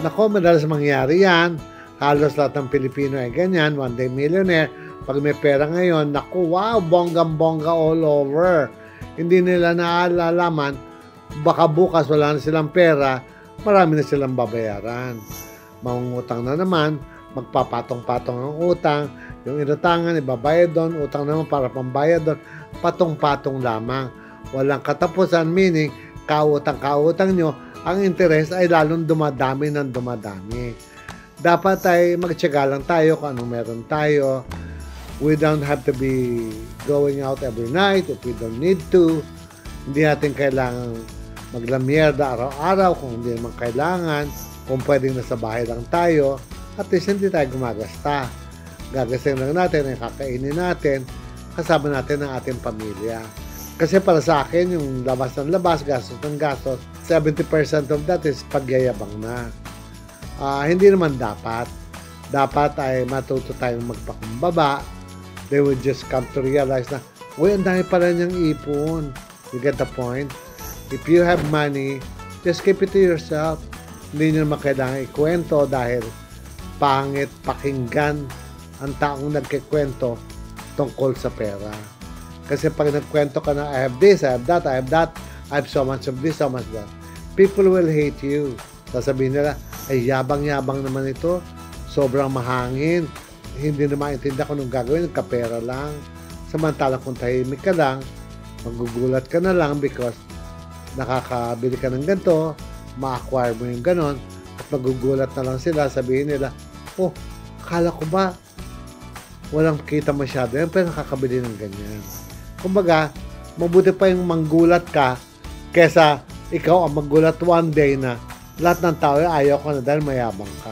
Nako, madalas mangyari yan. Halos lahat ng Pilipino ay ganyan, one day millionaire. Pag may pera ngayon, naku, wow, bonggang-bongga all over. Hindi nila naalalaman, baka bukas wala na silang pera, marami na silang babayaran. Mangungutang na naman, magpapatong-patong ang utang, yung inutangan, ibabayad doon, utang naman para pambayad doon, patong-patong lamang. Walang katapusan, meaning, kautang-kautang nyo, ang interes ay lalong dumadami ng dumadami. Dapat ay magtiyaga lang tayo kung anong meron tayo. We don't have to be going out every night if we don't need to. Hindi natin kailangan maglamierda araw-araw kung hindi naman kailangan. Kung pwedeng nasa bahay lang tayo, at least hindi tayo gumagasta. Gagastin lang natin, ay kakainin natin, kasama natin ang ating pamilya. Kasi para sa akin, yung labas ng labas, gastos ng gastos, 70% of that is pagyayabang na. Hindi naman dapat. Dapat ay matuto tayong magpakumbaba. They will just come to realize na, uy, ang dami pala niyang ipon. You get the point? If you have money, just keep it to yourself. Hindi niyo naman kailangan ikwento dahil pangit pakinggan ang taong nagkikwento tungkol sa pera. Kasi pag nagkwento ka na, I have this, I have that, I have that, I have so much of this, so much of that, people will hate you. Sasabihin nila, ay yabang-yabang naman ito, sobrang mahangin, hindi na maintindihan kung anong gagawin, nagkapera lang. Samantalang kung tahimik ka lang, magugulat ka na lang because nakakabili ka ng ganito, ma-acquire mo yung ganon, at magugulat na lang sila, sabihin nila, oh, akala ko ba walang kita masyado yan, pero nakakabili ng ganyan. Kumbaga, mabuti pa yung manggulat ka kesa ikaw ang maggulat one day na lahat ng tao ay ayaw ka na dahil mayabang ka.